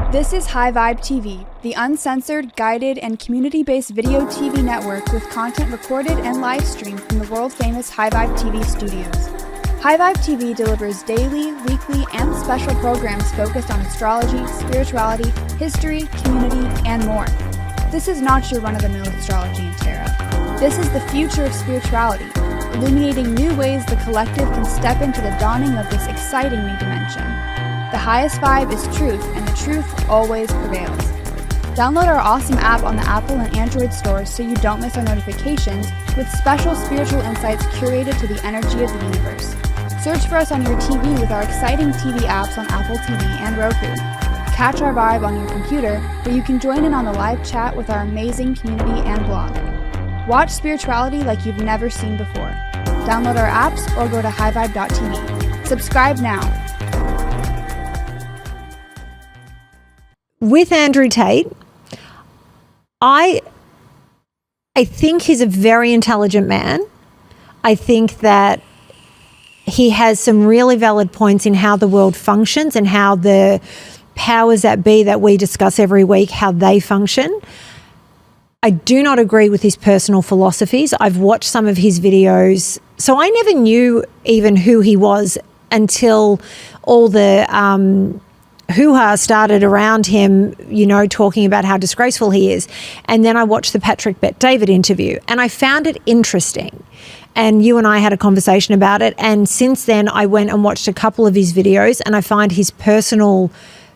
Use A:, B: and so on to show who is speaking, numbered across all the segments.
A: This is High Vibe TV, the uncensored, guided, and community-based video TV network with content recorded and live streamed from the world-famous High Vibe TV studios. High Vibe TV delivers daily, weekly, and special programs focused on astrology, spirituality, history, community, and more. This is not your run-of-the-mill astrology and tarot. This is the future of spirituality, illuminating new ways the collective can step into the dawning of this exciting new dimension. The highest vibe is truth, and the truth always prevails. Download our awesome app on the Apple and Android stores so you don't miss our notifications, with special spiritual insights curated to the energy of the universe. Search for us on your TV with our exciting TV apps on Apple TV and Roku. Catch our vibe on your computer, where you can join in on the live chat with our amazing community and blog. Watch spirituality like you've never seen before. Download our apps or go to highvibe.tv. Subscribe now.
B: With Andrew Tate, I think he's a very intelligent man. I think that he has some really valid points in how the world functions and how the powers that be that we discuss every week, how they function. I do not agree with his personal philosophies. I've watched some of his videos, so I never knew even who he was until all the hoo-ha started around him, you know, talking about how disgraceful he is. And then I watched the Patrick Bet-David interview and I found it interesting. And you and I had a conversation about it. And since then I went and watched a couple of his videos and I find his personal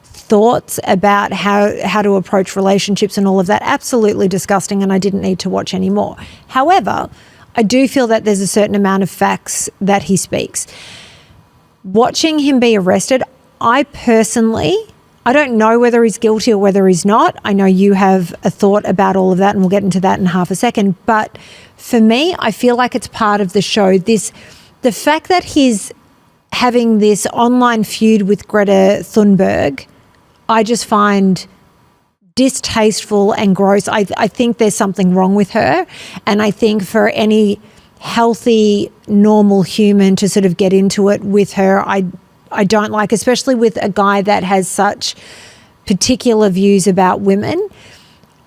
B: thoughts about how to approach relationships and all of that absolutely disgusting, and I didn't need to watch any more. However, I do feel that there's a certain amount of facts that he speaks. Watching him be arrested, I don't know whether he's guilty or whether he's not. I know you have a thought about all of that, and we'll get into that in half a second. But for me, I feel like it's part of the show. The fact that he's having this online feud with Greta Thunberg, I just find distasteful and gross. I think there's something wrong with her. And I think for any healthy, normal human to sort of get into it with her, I don't like, especially with a guy that has such particular views about women.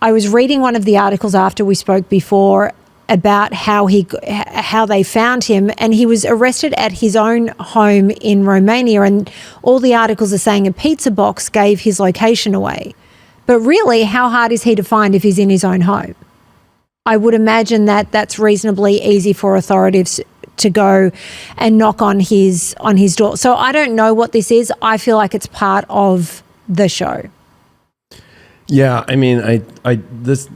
B: I was reading one of the articles after we spoke before about how they found him, and he was arrested at his own home in Romania, and all the articles are saying a pizza box gave his location away. But really, how hard is he to find if he's in his own home? I would imagine that that's reasonably easy for authorities to go and knock on his door. So I don't know what this is. I feel like it's part of the show.
C: Yeah, I mean, this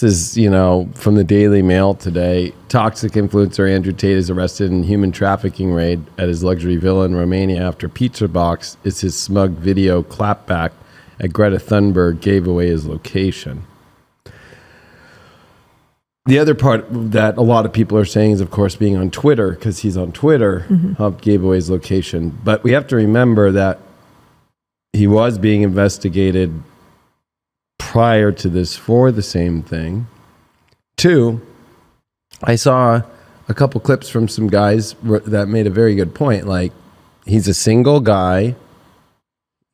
C: is, you know, from the Daily Mail today. Toxic influencer Andrew Tate is arrested in human trafficking raid at his luxury villa in Romania after pizza box is his smug video clapback at Greta Thunberg gave away his location. The other part that a lot of people are saying is, of course, being on Twitter, because he's on Twitter, gave away his location. But we have to remember that he was being investigated prior to this for the same thing. 2, I saw a couple clips from some guys that made a very good point. Like, he's a single guy.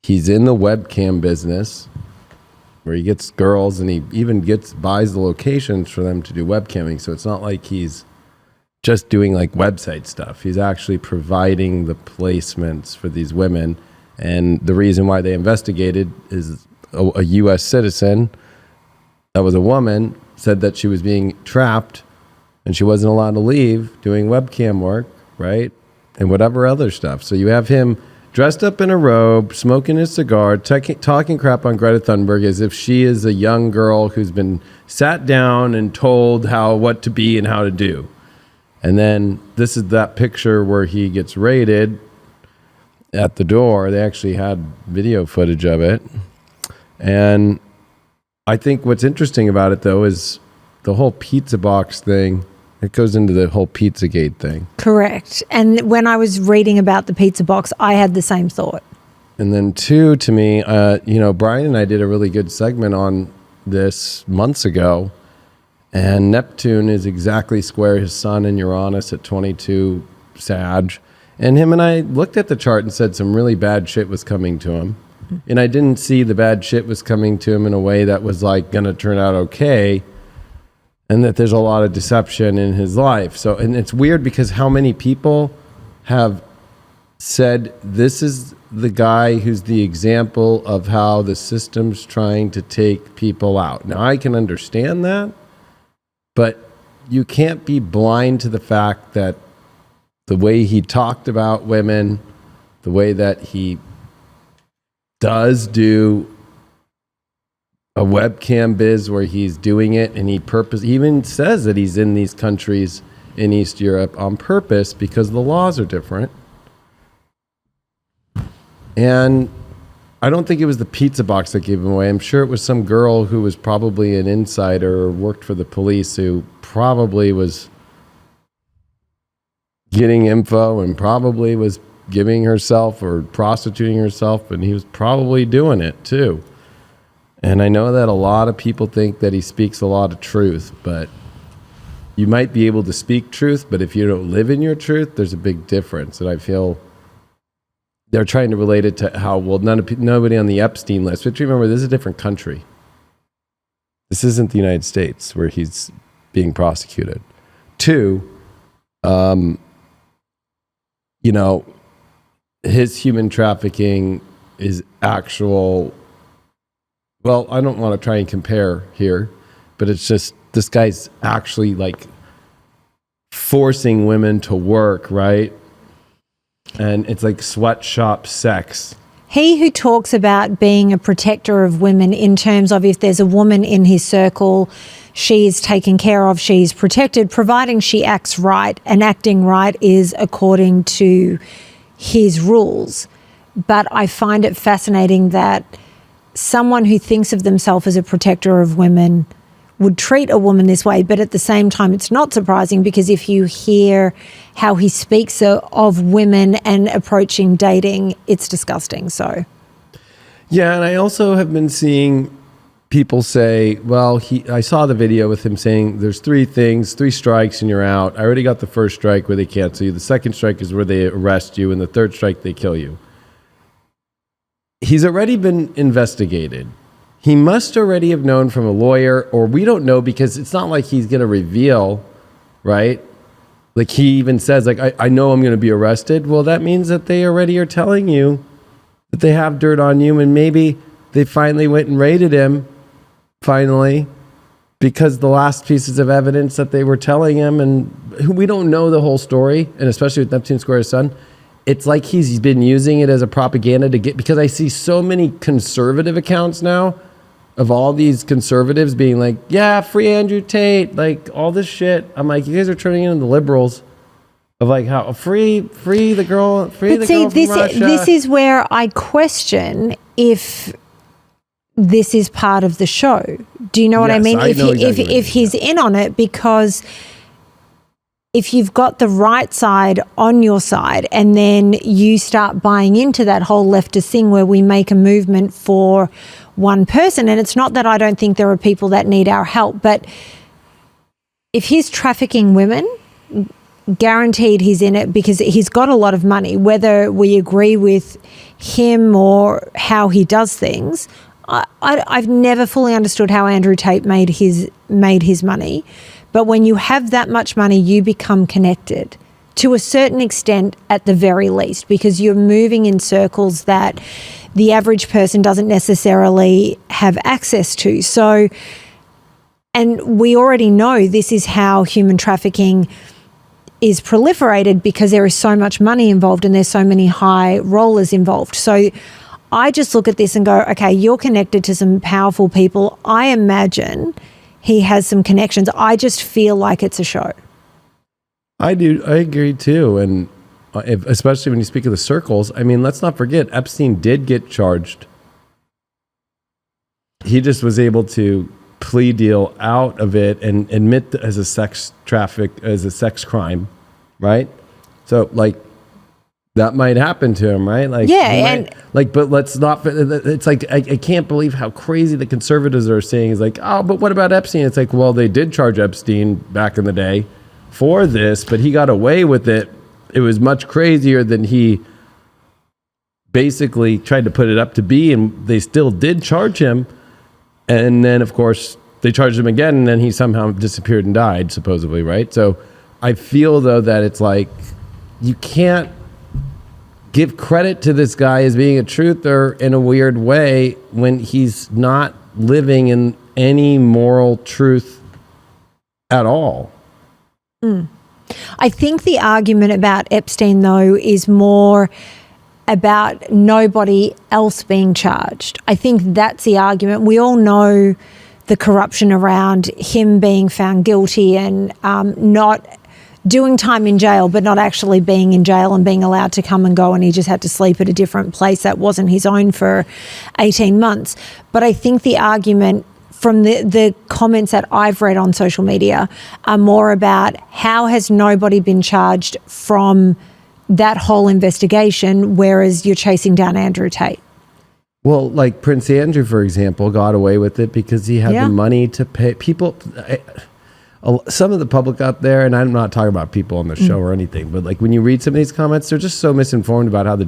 C: He's in the webcam business, where he gets girls and he even buys the locations for them to do webcamming. So it's not like he's just doing like website stuff. He's actually providing the placements for these women. And the reason why they investigated is a U.S. citizen that was a woman said that she was being trapped and she wasn't allowed to leave doing webcam work, right? And whatever other stuff. So you have him dressed up in a robe, smoking a cigar, talking crap on Greta Thunberg as if she is a young girl who's been sat down and told what to be and how to do. And then this is that picture where he gets raided at the door. They actually had video footage of it. And I think what's interesting about it, though, is the whole pizza box thing. It goes into the whole Pizzagate thing. Correct.
B: And when I was reading about the pizza box, I had the same thought.
C: And then 2, to me, Brian and I did a really good segment on this months ago. And Neptune is exactly square his sun in Uranus at 22 Sag. And him and I looked at the chart and said some really bad shit was coming to him. And I didn't see the bad shit was coming to him in a way that was like going to turn out okay. And that there's a lot of deception in his life. So, and it's weird because how many people have said, this is the guy who's the example of how the system's trying to take people out. Now, I can understand that, but you can't be blind to the fact that the way he talked about women, the way that he does do a webcam biz where he's doing it, and he even says that he's in these countries in East Europe on purpose because the laws are different. And I don't think it was the pizza box that gave him away. I'm sure it was some girl who was probably an insider or worked for the police who probably was getting info and probably was giving herself or prostituting herself, and he was probably doing it too. And I know that a lot of people think that he speaks a lot of truth, but you might be able to speak truth, but if you don't live in your truth, there's a big difference. And I feel they're trying to relate it to how, well, nobody on the Epstein list. But remember, this is a different country. This isn't the United States where he's being prosecuted. Two, his human trafficking is actual. Well, I don't want to try and compare here, but it's just this guy's actually like forcing women to work, right? And it's like sweatshop sex.
B: He who talks about being a protector of women in terms of if there's a woman in his circle, she is taken care of, she's protected, providing she acts right, and acting right is according to his rules. But I find it fascinating that someone who thinks of themselves as a protector of women would treat a woman this way, but at the same time, it's not surprising because if you hear how he speaks of women and approaching dating, it's disgusting. So,
C: yeah, and I also have been seeing people say, well, I saw the video with him saying there's 3 strikes and you're out. I already got the first strike where they cancel you. The second strike is where they arrest you, and the third strike, they kill you. He's already been investigated. He must already have known from a lawyer, or we don't know because it's not like he's going to reveal, right? Like he even says, like, I know I'm going to be arrested. Well, that means that they already are telling you that they have dirt on you, and maybe they finally went and raided him, because the last pieces of evidence that they were telling him, and we don't know the whole story, and especially with Neptune Square Sun, it's like he's been using it as a propaganda to get, because I see so many conservative accounts now of all these conservatives being like, yeah, free Andrew Tate, like all this shit. I'm like, you guys are turning into the liberals of like how free the girl, free the girl from Russia.
B: This is where I question if this is part of the show. Do you know what I mean? If he's in on it, because if you've got the right side on your side and then you start buying into that whole leftist thing where we make a movement for one person, and it's not that I don't think there are people that need our help, but if he's trafficking women, guaranteed he's in it because he's got a lot of money. Whether we agree with him or how he does things, I've never fully understood how Andrew Tate made his money. But when you have that much money, you become connected to a certain extent at the very least, because you're moving in circles that the average person doesn't necessarily have access to. So, and we already know this is how human trafficking is proliferated, because there is so much money involved and there's so many high rollers involved. So I just look at this and go, okay, you're connected to some powerful people. I imagine he has some connections. I just feel like it's a show.
C: I do. I agree too. And especially when you speak of the circles, I mean, let's not forget, Epstein did get charged. He just was able to plea deal out of it and admit as a sex crime, right? So like that might happen to him, right? Like, yeah, but let's not. It's like I can't believe how crazy the conservatives are saying. Is like, oh, but what about Epstein? It's like, well, they did charge Epstein back in the day for this, but he got away with it. It was much crazier than he basically tried to put it up to be, and they still did charge him. And then, of course, they charged him again, and then he somehow disappeared and died, supposedly, right? So I feel, though, that it's like you can't give credit to this guy as being a truther in a weird way when he's not living in any moral truth at all.
B: I think the argument about Epstein, though, is more about nobody else being charged. I think that's the argument. We all know the corruption around him being found guilty and not doing time in jail, but not actually being in jail and being allowed to come and go, and he just had to sleep at a different place that wasn't his own for 18 months. But I think the argument from the comments that I've read on social media are more about how has nobody been charged from that whole investigation, whereas you're chasing down Andrew Tate.
C: Well, like Prince Andrew, for example, got away with it because he had the money to pay people. Some of the public out there, and I'm not talking about people on the show or anything, but like when you read some of these comments, they're just so misinformed about how the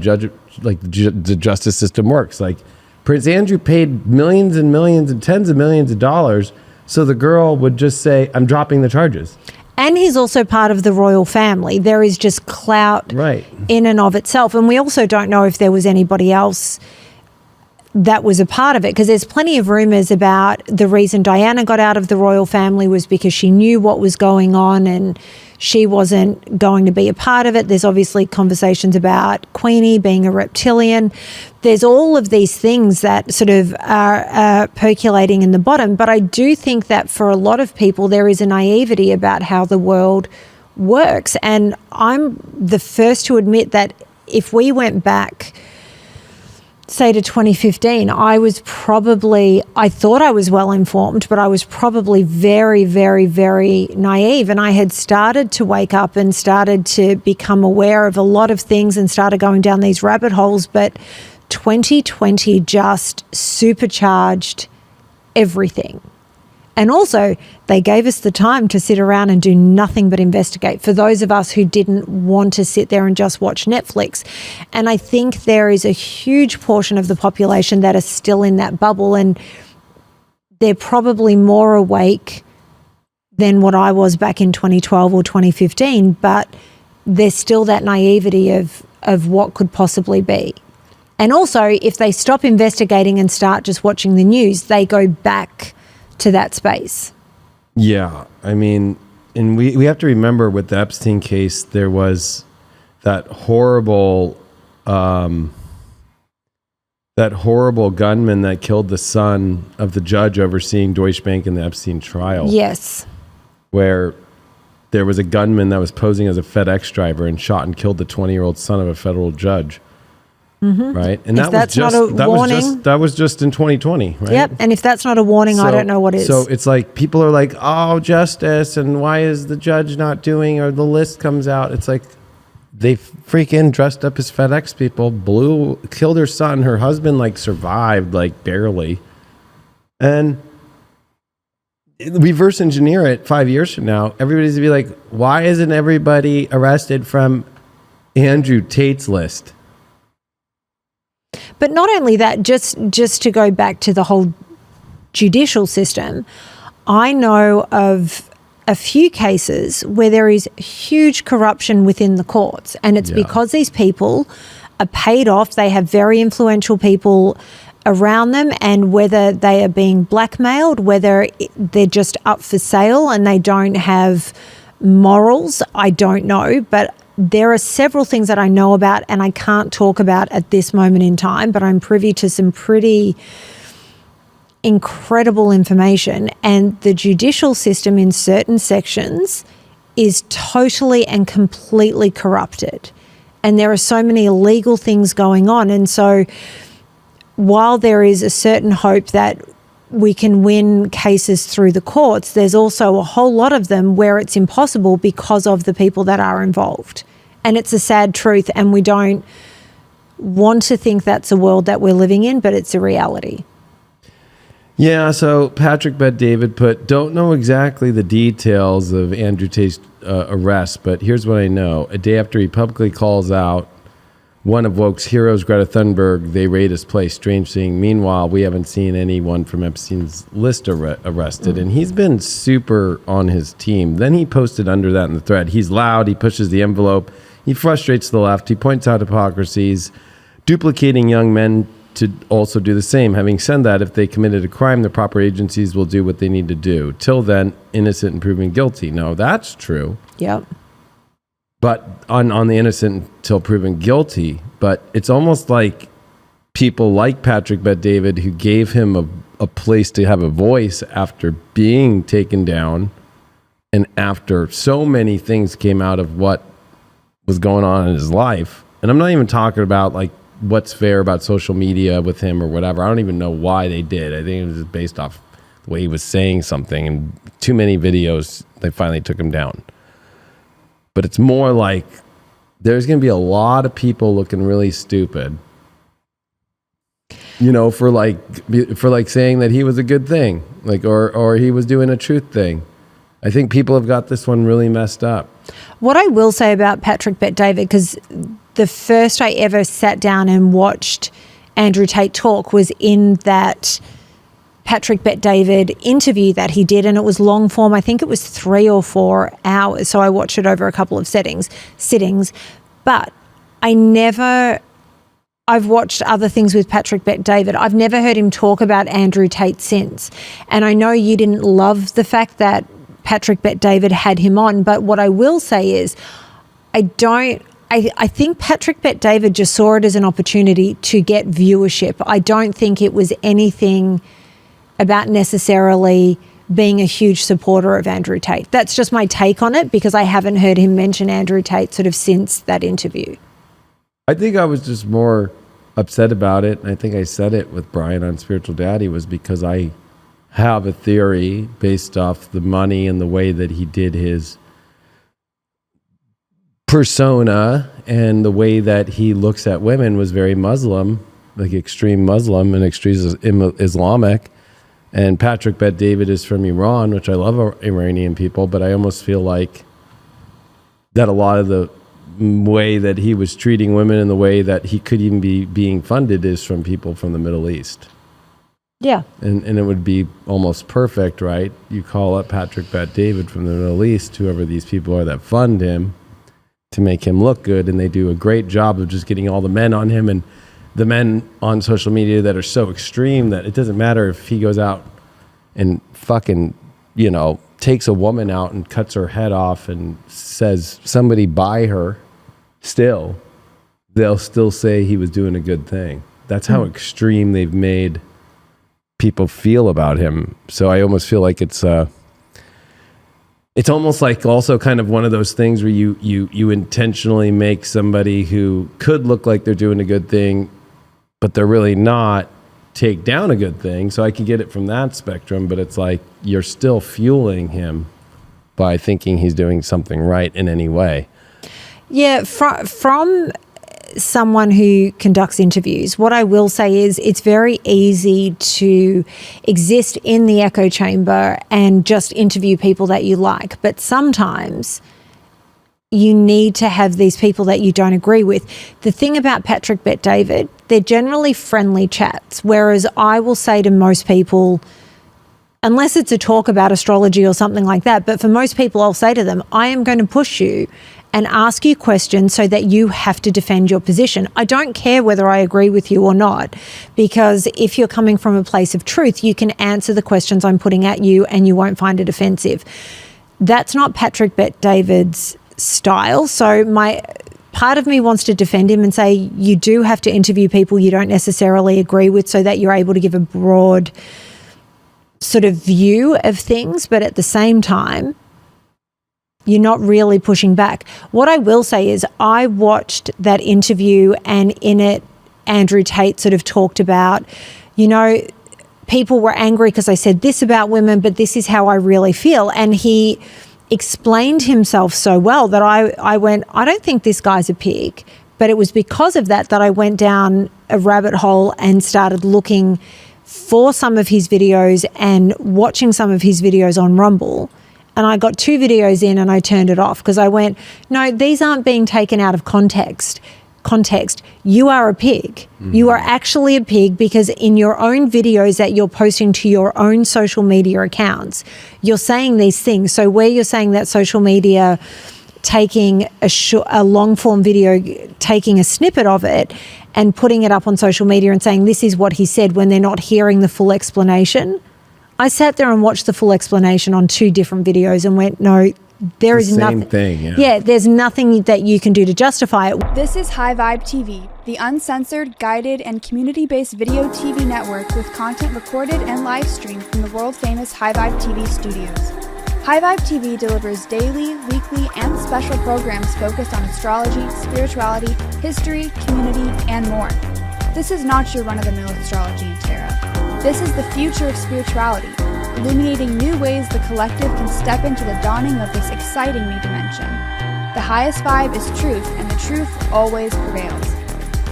C: justice system works. Like Prince Andrew paid millions and millions and tens of millions of dollars, so the girl would just say, "I'm dropping the charges."
B: And he's also part of the royal family. There is just clout in and of itself. And we also don't know if there was anybody else that was a part of it, because there's plenty of rumors about the reason Diana got out of the royal family was because she knew what was going on and she wasn't going to be a part of it. There's obviously conversations about Queenie being a reptilian. There's all of these things that sort of are percolating in the bottom. But I do think that for a lot of people, there is a naivety about how the world works. And I'm the first to admit that if we went back, say to 2015, I thought I was well informed, but I was probably very, very, very naive. And I had started to wake up and started to become aware of a lot of things and started going down these rabbit holes. But 2020 just supercharged everything. And also, they gave us the time to sit around and do nothing but investigate for those of us who didn't want to sit there and just watch Netflix. And I think there is a huge portion of the population that are still in that bubble, and they're probably more awake than what I was back in 2012 or 2015, but there's still that naivety of what could possibly be. And also, if they stop investigating and start just watching the news, they go back to that space.
C: Yeah. I mean, and we have to remember with the Epstein case, there was that horrible gunman that killed the son of the judge overseeing Deutsche Bank in the Epstein trial.
B: Yes.
C: Where there was a gunman that was posing as a FedEx driver and shot and killed the 20-year-old son of a federal judge. Mm-hmm. Right, and that was just in 2020, right?
B: Yep. And if that's not a warning, I don't know what is.
C: So it's like people are like, "Oh, justice," and why is the judge not doing? Or the list comes out. It's like they freaking dressed up as FedEx people, killed her son. Her husband like survived, like barely, and reverse engineer it 5 years from now. Everybody's gonna be like, "Why isn't everybody arrested from Andrew Tate's list?"
B: But not only that, just to go back to the whole judicial system, I know of a few cases where there is huge corruption within the courts, and it's because these people are paid off. They have very influential people around them, and whether they are being blackmailed, whether they're just up for sale and they don't have morals, I don't know. But there are several things that I know about and I can't talk about at this moment in time, but I'm privy to some pretty incredible information. And the judicial system in certain sections is totally and completely corrupted. And there are so many illegal things going on. And so while there is a certain hope that we can win cases through the courts, there's also a whole lot of them where it's impossible because of the people that are involved. And it's a sad truth, and we don't want to think that's a world that we're living in, but it's a reality.
C: Yeah, so Patrick Bet David don't know exactly the details of Andrew Tate's arrest, but here's what I know. A day after he publicly calls out one of woke's heroes, Greta Thunberg, they raid his place. Strange thing. Meanwhile, we haven't seen anyone from Epstein's list arrested. And he's been super on his team. Then he posted under that in the thread. He's loud. He pushes the envelope. He frustrates the left. He points out hypocrisies, duplicating young men to also do the same. Having said that, if they committed a crime, the proper agencies will do what they need to do. Till then, innocent and proven guilty. No, that's true.
B: Yep.
C: But on the innocent until proven guilty. But it's almost like people like Patrick Bet-David, who gave him a place to have a voice after being taken down and after so many things came out of what was going on in his life. And I'm not even talking about like what's fair about social media with him or whatever. I don't even know why they did. I think it was just based off the way he was saying something, and too many videos, they finally took him down. But it's more like there's going to be a lot of people looking really stupid, you know, for like saying that he was a good thing, like, or he was doing a truth thing. I think people have got this one really messed up.
B: What I will say about Patrick Bet-David, because the first I ever sat down and watched Andrew Tate talk was in that Patrick Bet-David interview that he did, and it was long form. I think it was 3 or 4 hours. So I watched it over a couple of sittings. But I've watched other things with Patrick Bet-David. I've never heard him talk about Andrew Tate since. And I know you didn't love the fact that Patrick Bet-David had him on, but what I will say is I think Patrick Bet-David just saw it as an opportunity to get viewership. I don't think it was anything about necessarily being a huge supporter of Andrew Tate. That's just my take on it, because I haven't heard him mention Andrew Tate sort of since that interview.
C: I think I was just more upset about it. And I think I said it with Brian on Spiritual Daddy, was because I have a theory based off the money and the way that he did his persona, and the way that he looks at women was very Muslim, like extreme Muslim and extreme Islamic. And Patrick Bet-David is from Iran, which I love Iranian people, but I almost feel like that a lot of the way that he was treating women and the way that he could even be being funded is from people from the Middle East.
B: Yeah.
C: And it would be almost perfect, right? You call up Patrick Bet-David from the Middle East, whoever these people are that fund him, to make him look good, and they do a great job of just getting all the men on him, and the men on social media that are so extreme that it doesn't matter if he goes out and fucking, you know, takes a woman out and cuts her head off and says somebody buy her, still, they'll still say he was doing a good thing. That's how extreme they've made people feel about him. So I almost feel like it's almost like also kind of one of those things where you intentionally make somebody who could look like they're doing a good thing, but they're really not, take down a good thing. So I can get it from that spectrum, but it's like you're still fueling him by thinking he's doing something right in any way.
B: Yeah, from someone who conducts interviews, what I will say is it's very easy to exist in the echo chamber and just interview people that you like. But sometimes you need to have these people that you don't agree with. The thing about Patrick Bet-David, they're generally friendly chats, whereas I will say to most people, unless it's a talk about astrology or something like that, but for most people I'll say to them, I am going to push you and ask you questions so that you have to defend your position. I don't care whether I agree with you or not, because if you're coming from a place of truth, you can answer the questions I'm putting at you and you won't find it offensive. That's not Patrick Bet-David's style. So part of me wants to defend him and say you do have to interview people you don't necessarily agree with so that you're able to give a broad sort of view of things, but at the same time, you're not really pushing back. What I will say is I watched that interview, and in it, Andrew Tate sort of talked about, you know, people were angry because I said this about women, but this is how I really feel. And he explained himself so well that I went, I don't think this guy's a pig. But it was because of that I went down a rabbit hole and started looking for some of his videos and watching some of his videos on Rumble. And I got 2 videos in and I turned it off because I went, no, these aren't being taken out of context. context, you are a pig. You are actually a pig because in your own videos that you're posting to your own social media accounts, you're saying these things. So where you're saying that social media taking a long form video, taking a snippet of it and putting it up on social media and saying this is what he said when they're not hearing the full explanation. I sat there and watched the full explanation on 2 different videos and went, no, there is nothing.
C: Same thing,
B: yeah, there's nothing that you can do to justify it.
A: This is High Vibe TV, the uncensored, guided, and community-based video TV network with content recorded and live streamed from the world-famous High Vibe TV studios. High Vibe TV delivers daily, weekly, and special programs focused on astrology, spirituality, history, community, and more. This is not your run-of-the-mill astrology and tarot. This is the future of spirituality, illuminating new ways the collective can step into the dawning of this exciting new dimension. The highest vibe is truth, and the truth always prevails.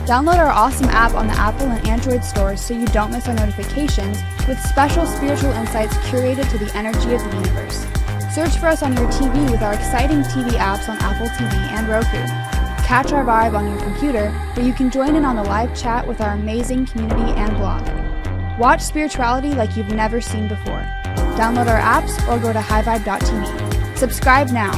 A: Download our awesome app on the Apple and Android stores so you don't miss our notifications with special spiritual insights curated to the energy of the universe. Search for us on your TV with our exciting TV apps on Apple TV and Roku. Catch our vibe on your computer where you can join in on the live chat with our amazing community and blog. Watch spirituality like you've never seen before. Download our apps or go to highvibe.tv. Subscribe now.